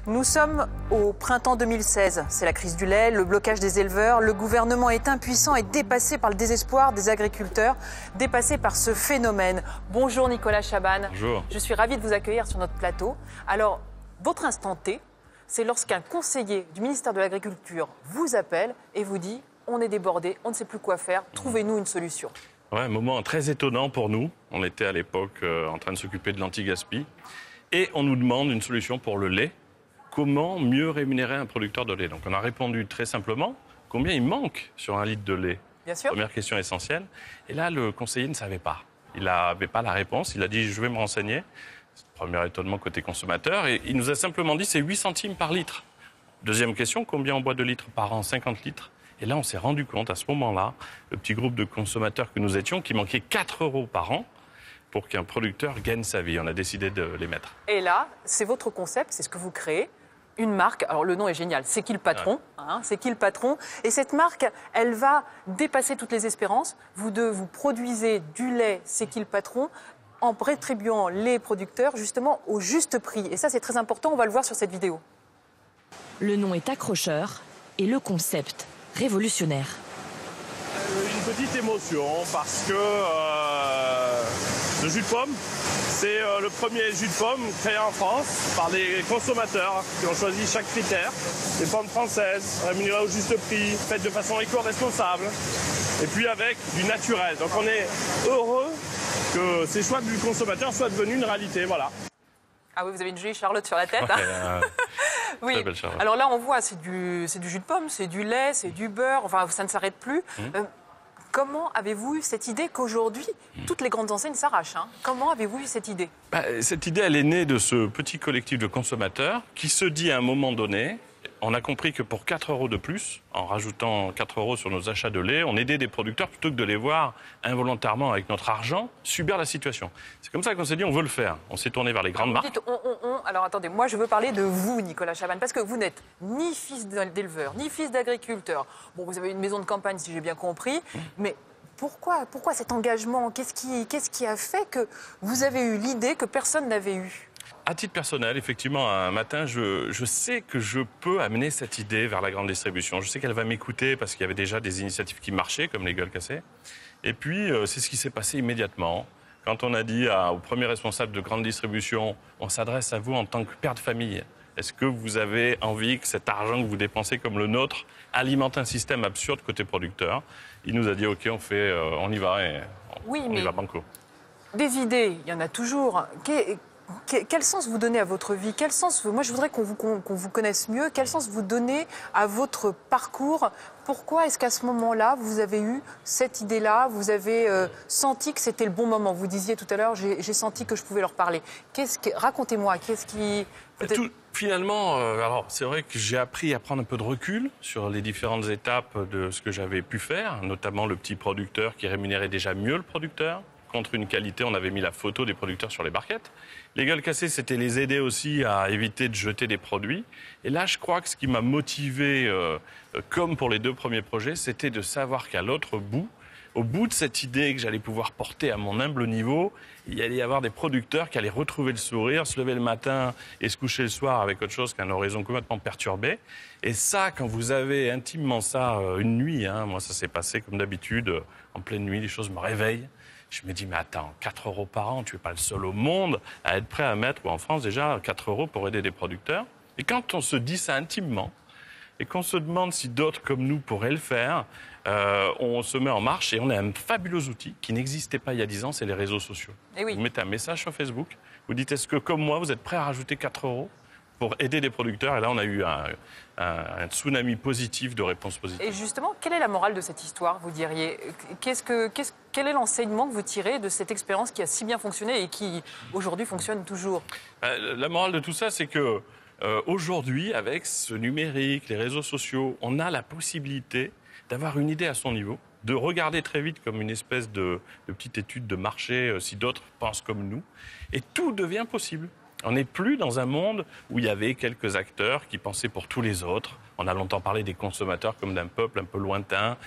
Nous sommes au printemps 2016. C'est la crise du lait, le blocage des éleveurs. Le gouvernement est impuissant et dépassé par le désespoir des agriculteurs, dépassé par ce phénomène. Bonjour Nicolas Chabanne. Bonjour. Je suis ravie de vous accueillir sur notre plateau. Alors, votre instant T, c'est lorsqu'un conseiller du ministère de l'Agriculture vous appelle et vous dit « On est débordé, on ne sait plus quoi faire, trouvez-nous une solution ». Ouais, un moment très étonnant pour nous. On était à l'époque en train de s'occuper de l'anti-gaspi. Et on nous demande une solution pour le lait. Comment mieux rémunérer un producteur de lait? Donc on a répondu très simplement, combien il manque sur un litre de lait? Bien sûr. Première question essentielle. Et là, le conseiller ne savait pas. Il n'avait pas la réponse. Il a dit, je vais me renseigner. C'est le premier étonnement côté consommateur. Et il nous a simplement dit, c'est 8 centimes par litre. Deuxième question, combien on boit de litres par an? 50 litres. Et là, on s'est rendu compte, à ce moment-là, le petit groupe de consommateurs que nous étions, qu'il manquait 4 € par an pour qu'un producteur gagne sa vie. On a décidé de les mettre. Et là, c'est votre concept, c'est ce que vous créez. Une marque, alors le nom est génial, C'est qui le patron, C'est qui le patron? Et cette marque, elle va dépasser toutes les espérances. Vous produisez du lait, C'est qui le patron, en rétribuant les producteurs justement au juste prix. Et ça, c'est très important, on va le voir sur cette vidéo. Le nom est accrocheur et le concept révolutionnaire. Une petite émotion parce que le jus de pomme, c'est le premier jus de pomme créé en France par des consommateurs qui ont choisi chaque critère. Des pommes françaises, rémunérées au juste prix, faites de façon éco-responsable et puis avec du naturel. Donc on est heureux que ces choix du consommateur soient devenus une réalité. Voilà. Ah oui, vous avez une jolie Charlotte sur la tête. Oui. Très belle Charlotte. Alors là, on voit, c'est du jus de pomme, c'est du lait, c'est du beurre. Enfin, ça ne s'arrête plus. Comment avez-vous eu cette idée qu'aujourd'hui, toutes les grandes enseignes s'arrachent Comment avez-vous eu cette idée? Cette idée, elle est née de ce petit collectif de consommateurs qui se dit à un moment donné, on a compris que pour 4 € de plus, en rajoutant 4 € sur nos achats de lait, on aidait des producteurs plutôt que de les voir involontairement avec notre argent subir la situation. C'est comme ça qu'on s'est dit, on veut le faire. On s'est tourné vers les grandes marques. Dites, alors attendez, moi je veux parler de vous, Nicolas Chabanne, parce que vous n'êtes ni fils d'éleveur, ni fils d'agriculteur. Bon, vous avez une maison de campagne, si j'ai bien compris, mais pourquoi cet engagement? Qu'est-ce qui a fait que vous avez eu l'idée que personne n'avait eue? À titre personnel, effectivement, un matin, je sais que je peux amener cette idée vers la grande distribution. Je sais qu'elle va m'écouter parce qu'il y avait déjà des initiatives qui marchaient, comme les gueules cassées. Et puis, c'est ce qui s'est passé immédiatement. Quand on a dit au premier responsable de grande distribution, on s'adresse à vous en tant que père de famille. Est-ce que vous avez envie que cet argent que vous dépensez comme le nôtre alimente un système absurde côté producteur? Il nous a dit, OK, on y va et on y va banco. Des idées, il y en a toujours. Quel sens vous donnez à votre vie? Quel sens, moi je voudrais qu'on vous connaisse mieux. Quel sens vous donnez à votre parcours? Pourquoi est-ce qu'à ce moment-là, vous avez eu cette idée-là? Vous avez senti que c'était le bon moment? Vous disiez tout à l'heure, j'ai senti que je pouvais leur parler. Racontez-moi, qu'est-ce qui... Finalement, alors c'est vrai que j'ai appris à prendre un peu de recul sur les différentes étapes de ce que j'avais pu faire, notamment le petit producteur qui rémunérait déjà mieux le producteur. Contre une qualité, on avait mis la photo des producteurs sur les barquettes. Les gueules cassées, c'était les aider aussi à éviter de jeter des produits. Et là, je crois que ce qui m'a motivé, comme pour les 2 premiers projets, c'était de savoir qu'à l'autre bout, au bout de cette idée que j'allais pouvoir porter à mon humble niveau, il allait y avoir des producteurs qui allaient retrouver le sourire, se lever le matin et se coucher le soir avec autre chose qu'un horizon complètement perturbé. Et ça, quand vous avez intimement ça une nuit, moi ça s'est passé comme d'habitude, en pleine nuit, les choses me réveillent. Je me dis, mais attends, 4 € par an, tu n'es pas le seul au monde à être prêt à mettre, ou en France déjà, 4 € pour aider des producteurs. Et quand on se dit ça intimement, et qu'on se demande si d'autres comme nous pourraient le faire, on se met en marche et on a un fabuleux outil qui n'existait pas il y a 10 ans, c'est les réseaux sociaux. Et oui. Vous mettez un message sur Facebook, vous dites, est-ce que comme moi, vous êtes prêt à rajouter 4 € pour aider des producteurs? Et là, on a eu un tsunami positif de réponses positives. Et justement, quelle est la morale de cette histoire, vous diriez? Quel est l'enseignement que vous tirez de cette expérience qui a si bien fonctionné et qui, aujourd'hui, fonctionne toujours? La morale de tout ça, c'est que aujourd'hui, avec ce numérique, les réseaux sociaux, on a la possibilité d'avoir une idée à son niveau, de regarder très vite comme une espèce de petite étude de marché si d'autres pensent comme nous. Et tout devient possible. On n'est plus dans un monde où il y avait quelques acteurs qui pensaient pour tous les autres. On a longtemps parlé des consommateurs comme d'un peuple un peu lointain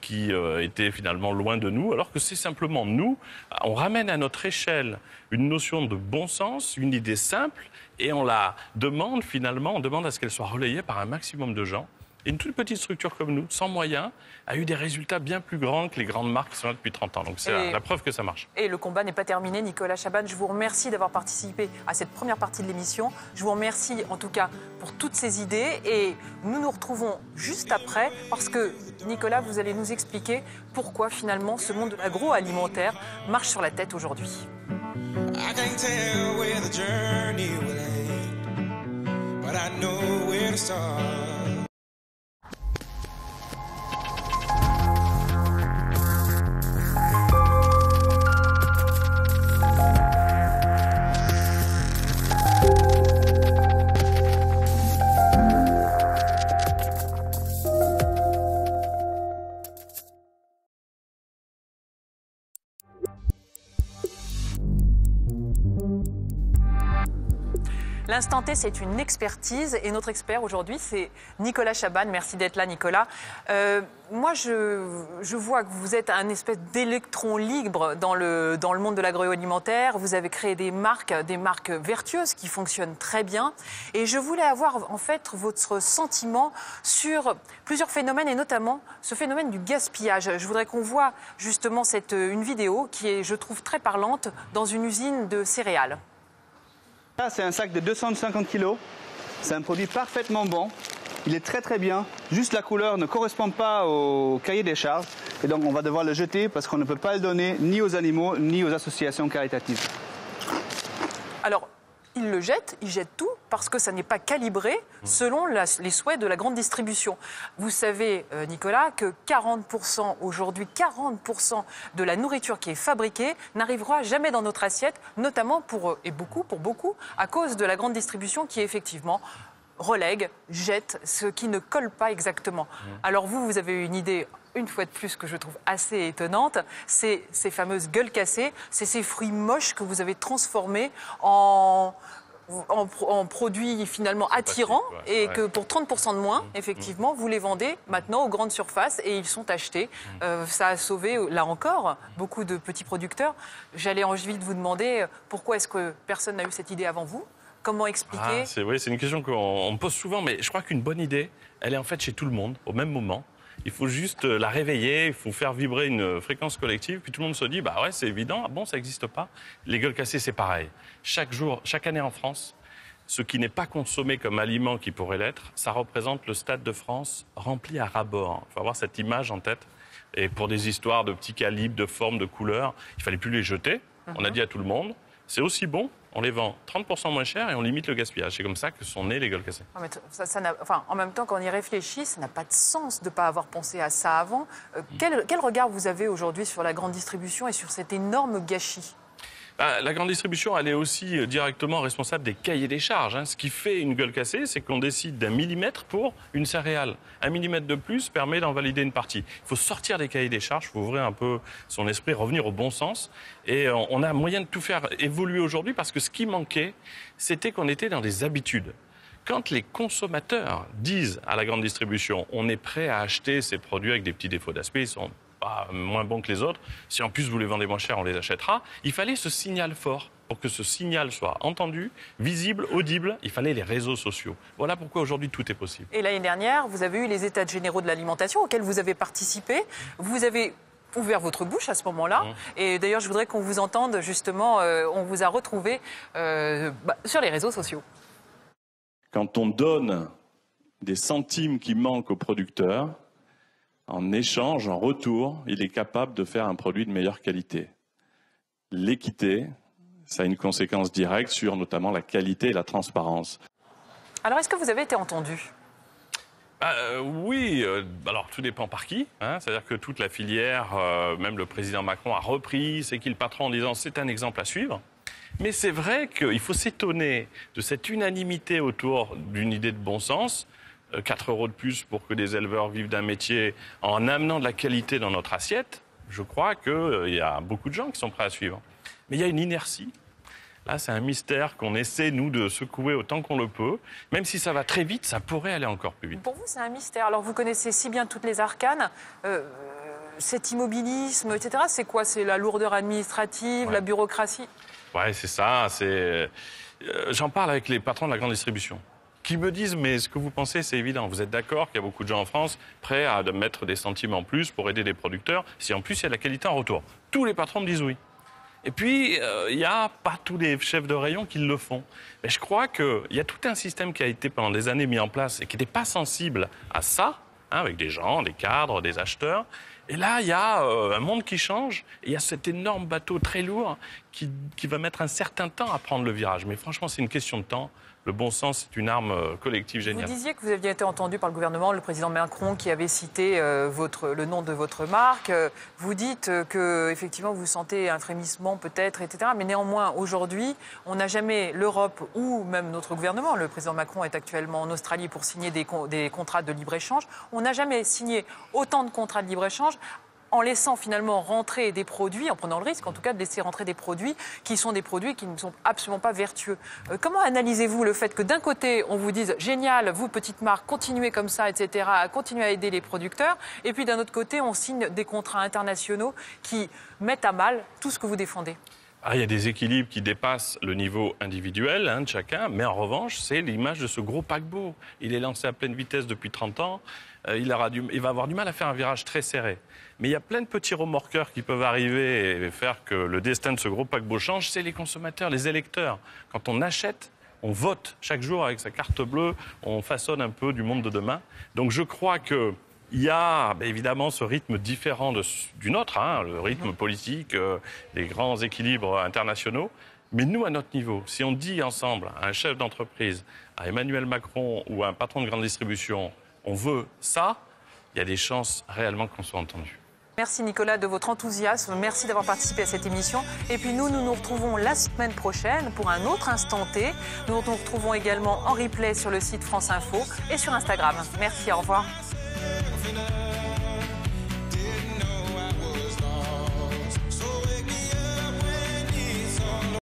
qui était finalement loin de nous, alors que c'est simplement nous. On ramène à notre échelle une notion de bon sens, une idée simple, et on la demande finalement, on demande à ce qu'elle soit relayée par un maximum de gens. Et une toute petite structure comme nous, sans moyens, a eu des résultats bien plus grands que les grandes marques qui sont là depuis 30 ans. Donc c'est la preuve que ça marche. Et le combat n'est pas terminé. Nicolas Chaban, je vous remercie d'avoir participé à cette première partie de l'émission. Je vous remercie en tout cas pour toutes ces idées. Et nous nous retrouvons juste après parce que, Nicolas, vous allez nous expliquer pourquoi finalement ce monde de l'agroalimentaire marche sur la tête aujourd'hui. I can't tell where the journey will end, but I know where to start. L'instant T, c'est une expertise et notre expert aujourd'hui, c'est Nicolas Chaban. Merci d'être là, Nicolas. Moi, je vois que vous êtes un espèce d'électron libre dans le monde de l'agroalimentaire. Vous avez créé des marques vertueuses qui fonctionnent très bien. Et je voulais avoir en fait votre sentiment sur plusieurs phénomènes et notamment ce phénomène du gaspillage. Je voudrais qu'on voit justement une vidéo qui est, je trouve, très parlante dans une usine de céréales. Ça, c'est un sac de 250 kg. C'est un produit parfaitement bon. Il est très très bien. Juste la couleur ne correspond pas au cahier des charges. Et donc on va devoir le jeter parce qu'on ne peut pas le donner ni aux animaux ni aux associations caritatives. Alors, il le jette, il jette tout parce que ça n'est pas calibré selon les souhaits de la grande distribution. Vous savez, Nicolas, que 40% aujourd'hui, 40% de la nourriture qui est fabriquée n'arrivera jamais dans notre assiette, notamment pour beaucoup, à cause de la grande distribution qui effectivement relègue, jette ce qui ne colle pas exactement. Alors vous avez eu une idée, une fois de plus, que je trouve assez étonnante, c'est ces fameuses gueules cassées, c'est ces fruits moches que vous avez transformés en produits finalement attirants et que pour 30% de moins, effectivement, vous les vendez maintenant aux grandes surfaces et ils sont achetés. Ça a sauvé, là encore, beaucoup de petits producteurs. J'allais envie de vous demander pourquoi est-ce que personne n'a eu cette idée avant vous ? Comment expliquer ? C'est une question qu'on me pose souvent, mais je crois qu'une bonne idée, elle est en fait chez tout le monde, au même moment. Il faut juste la réveiller, il faut faire vibrer une fréquence collective, puis tout le monde se dit, bah ouais, c'est évident, ah bon, ça n'existe pas. Les gueules cassées, c'est pareil. Chaque année en France, ce qui n'est pas consommé comme aliment qui pourrait l'être, ça représente le Stade de France rempli à ras-bord. Il faut avoir cette image en tête. Et pour des histoires de petits calibres, de formes, de couleurs, il ne fallait plus les jeter. On a dit à tout le monde, c'est aussi bon, on les vend 30% moins cher et on limite le gaspillage. C'est comme ça que sont nées les gueules cassées. En même temps, quand on y réfléchit, ça n'a pas de sens de ne pas avoir pensé à ça avant. Quel regard vous avez aujourd'hui sur la grande distribution et sur cet énorme gâchis ? La grande distribution, elle est aussi directement responsable des cahiers des charges. Ce qui fait une gueule cassée, c'est qu'on décide d'un millimètre pour une céréale. 1 millimètre de plus permet d'en valider une partie. Il faut sortir des cahiers des charges, il faut ouvrir un peu son esprit, revenir au bon sens. Et on a moyen de tout faire évoluer aujourd'hui parce que ce qui manquait, c'était qu'on était dans des habitudes. Quand les consommateurs disent à la grande distribution, on est prêt à acheter ces produits avec des petits défauts d'aspect, ils sont pas moins bons que les autres. Si en plus vous les vendez moins cher, on les achètera. Il fallait ce signal fort. Pour que ce signal soit entendu, visible, audible, il fallait les réseaux sociaux. Voilà pourquoi aujourd'hui tout est possible. Et l'année dernière, vous avez eu les états généraux de l'alimentation auxquels vous avez participé. Vous avez ouvert votre bouche à ce moment-là. Et d'ailleurs, je voudrais qu'on vous entende justement. On vous a retrouvé sur les réseaux sociaux. Quand on donne des centimes qui manquent aux producteurs, en échange, en retour, il est capable de faire un produit de meilleure qualité. L'équité, ça a une conséquence directe sur notamment la qualité et la transparence. Alors, est-ce que vous avez été entendu ? Oui, alors tout dépend par qui. C'est-à-dire que toute la filière, même le président Macron a repris, c'est qui le patron en disant c'est un exemple à suivre. Mais c'est vrai qu'il faut s'étonner de cette unanimité autour d'une idée de bon sens. 4 € de plus pour que des éleveurs vivent d'un métier en amenant de la qualité dans notre assiette, je crois qu'il y a beaucoup de gens qui sont prêts à suivre. Mais il y a une inertie. Là, c'est un mystère qu'on essaie, nous, de secouer autant qu'on le peut. Même si ça va très vite, ça pourrait aller encore plus vite. Pour vous, c'est un mystère. Alors, vous connaissez si bien toutes les arcanes. Cet immobilisme, etc., c'est quoi? C'est la lourdeur administrative, la bureaucratie? Ouais, c'est ça. J'en parle avec les patrons de la grande distribution, qui me disent, mais ce que vous pensez, c'est évident. Vous êtes d'accord qu'il y a beaucoup de gens en France prêts à mettre des centimes en plus pour aider les producteurs, si en plus il y a de la qualité en retour. Tous les patrons me disent oui. Et puis, il n'y a pas tous les chefs de rayon qui le font. Mais je crois qu'il y a tout un système qui a été pendant des années mis en place et qui n'était pas sensible à ça, hein, avec des gens, des cadres, des acheteurs. Et là, il y a un monde qui change, et il y a cet énorme bateau très lourd qui va mettre un certain temps à prendre le virage. Mais franchement, c'est une question de temps. Le bon sens, c'est une arme collective géniale. Vous disiez que vous aviez été entendu par le gouvernement, le président Macron qui avait cité le nom de votre marque. Vous dites que effectivement vous sentez un frémissement peut-être, etc. Mais néanmoins, aujourd'hui, on n'a jamais, l'Europe ou même notre gouvernement, le président Macron est actuellement en Australie pour signer des contrats de libre-échange. On n'a jamais signé autant de contrats de libre-échange en laissant finalement rentrer des produits, en prenant le risque en tout cas de laisser rentrer des produits qui sont des produits qui ne sont absolument pas vertueux. Comment analysez-vous le fait que d'un côté on vous dise génial, vous petite marque, continuez comme ça, etc., continuez à aider les producteurs, et puis d'un autre côté on signe des contrats internationaux qui mettent à mal tout ce que vous défendez? Il y a des équilibres qui dépassent le niveau individuel de chacun, mais en revanche, c'est l'image de ce gros paquebot. Il est lancé à pleine vitesse depuis 30 ans, il va avoir du mal à faire un virage très serré. Mais il y a plein de petits remorqueurs qui peuvent arriver et faire que le destin de ce gros paquebot change, c'est les consommateurs, les électeurs. Quand on achète, on vote chaque jour avec sa carte bleue, on façonne un peu du monde de demain. Donc je crois que il y a évidemment ce rythme différent du nôtre, hein, le rythme politique, les grands équilibres internationaux. Mais nous, à notre niveau, si on dit ensemble à un chef d'entreprise, à Emmanuel Macron ou à un patron de grande distribution, on veut ça, il y a des chances réellement qu'on soit entendu. Merci Nicolas de votre enthousiasme, merci d'avoir participé à cette émission. Et puis nous nous retrouvons la semaine prochaine pour un autre Instant T. Nous nous retrouvons également en replay sur le site France Info et sur Instagram. Merci, au revoir.